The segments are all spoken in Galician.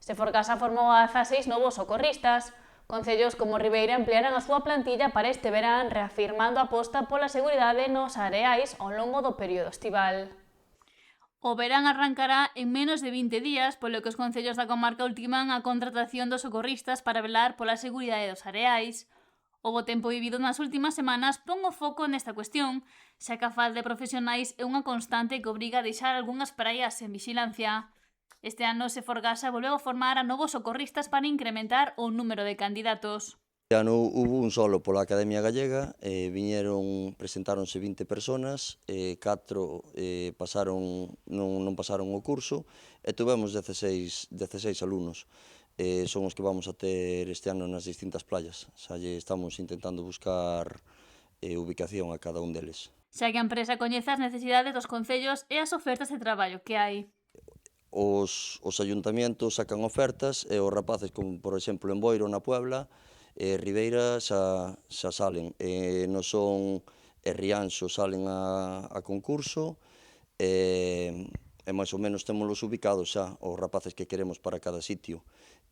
Se Forgasa formou a 16 novos socorristas. Concellos como Ribeira ampliarán a súa plantilla para este verán, reafirmando a aposta pola seguridade nos areais ao longo do período estival. O verán arrancará en menos de 20 días, polo que os concellos da comarca ultiman a contratación dos socorristas para velar pola seguridade dos areais. O bo tempo vivido nas últimas semanas pon o foco nesta cuestión, xa que a falta de profesionais é unha constante que obriga a deixar algunhas praias sen vixilancia. Este ano se Forgasa volveu a formar a novos socorristas para incrementar o número de candidatos. Este ano hubo un solo pola Academia Gallega, presentáronse 20 personas, 4 non pasaron o curso e tuvemos 16 alumnos. Son os que vamos a ter este ano nas distintas playas, xa lle estamos intentando buscar ubicación a cada un deles. Xa que a empresa coñece as necesidades dos concellos e as ofertas de traballo que hai. Os ayuntamientos sacan ofertas e os rapaces, como por exemplo en Boiro, na Puebla, Ribeira xa salen, non son Rianxo salen a concurso e máis ou menos témolos ubicados xa, os rapaces que queremos para cada sitio.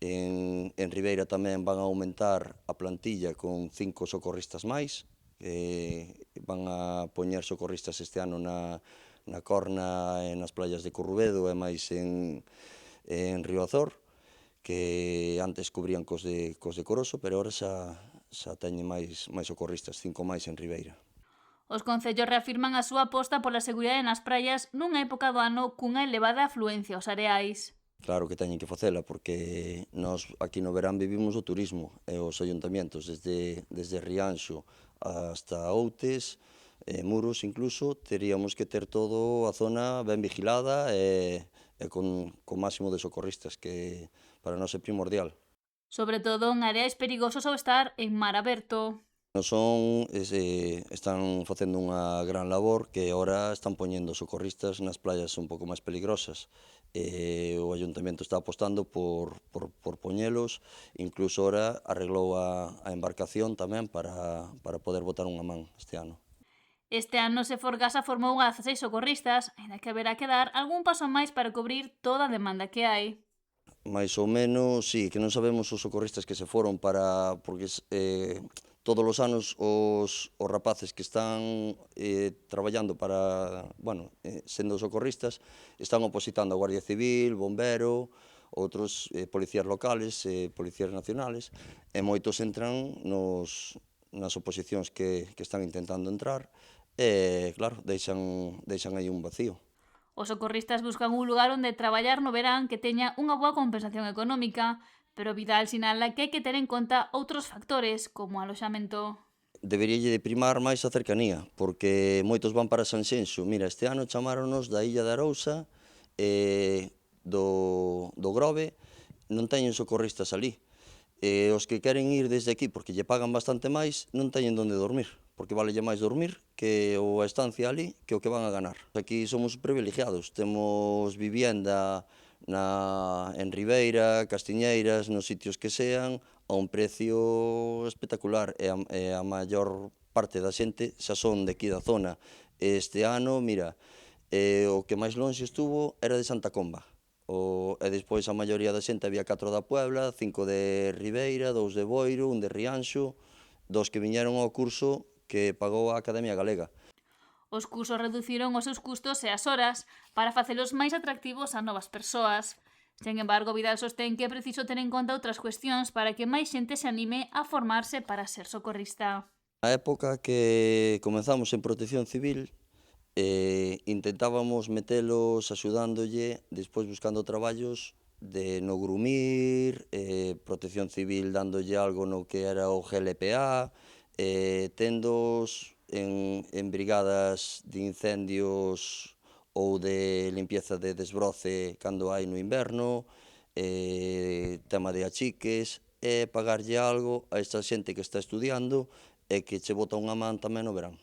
En Ribeira tamén van a aumentar a plantilla con 5 socorristas máis, van a poñer socorristas este ano na Corna e nas playas de Corrubedo e máis en Riazor, que antes cubrían cos de Coroso, pero ahora xa teñen máis socorristas, 5 máis en Ribeira. Os concellos reafirman a súa aposta pola seguridade nas praias nunha época do ano cunha elevada afluencia aos areais. Claro que teñen que facela, porque nós aquí no verán vivimos o turismo e os ayuntamientos, desde Rianxo hasta Outes, Muros incluso, teríamos que ter todo a zona ben vigilada e con máximo de socorristas, que para nós é primordial. Sobre todo en areais perigosos ao estar en mar aberto. Están facendo unha gran labor que agora están poñendo socorristas nas playas un pouco máis peligrosas. O Ayuntamento está apostando por poñelos, incluso ahora arreglou a embarcación tamén para poder botar unha man este ano. Este ano se Forgasa formou a 16 socorristas, aínda que haberá que dar algún paso máis para cubrir toda a demanda que hai. Mais ou menos, sí, que non sabemos os socorristas que se foron porque todos os anos os rapaces que están traballando sendo socorristas, están opositando a Guardia Civil, Bombero, outros policías locales, policías nacionales, e moitos entran nas oposicións que están intentando entrar, e, claro, deixan aí un vacío. Os socorristas buscan un lugar onde traballar no verán que teña unha boa compensación económica, pero Vidal sinala que hai que ter en conta outros factores, como o aloxamento. Deberíalle de primar máis a cercanía, porque moitos van para Sanxenxo. Mira, este ano chamáronos da Illa de Arousa, do Grove, non teñen socorristas alí. Os que queren ir desde aquí, porque lle pagan bastante máis, non teñen onde dormir, porque valelle máis dormir que a estancia ali que o que van a ganar. Aquí somos privilegiados, temos vivienda en Ribeira, Castiñeiras, nos sitios que sean, a un precio espectacular, e a maior parte da xente xa son de aquí da zona. Este ano, mira, o que máis lonxe estuvo era de Santa Comba. E despois a maioría da xente, había 4 da Puebla, 5 de Ribeira, 2 de Boiro, 1 de Rianxo, 2 que viñeron ao curso que pagou a Academia Galega. Os cursos reduciron os seus custos e as horas para facelos máis atractivos a novas persoas. Sen embargo, Vidal sostén que é preciso ter en conta outras cuestións para que máis xente se anime a formarse para ser socorrista. Na época que comezamos en Protección Civil, intentábamos metelos axudándolle, despois buscando traballos no grumir, Protección Civil dándolle algo no que era o GLPA, tendos en brigadas de incendios ou de limpieza de desbroce cando hai no inverno, tema de achiques, e pagarlle algo a esta xente que está estudiando e que che bota unha man tamén no verán.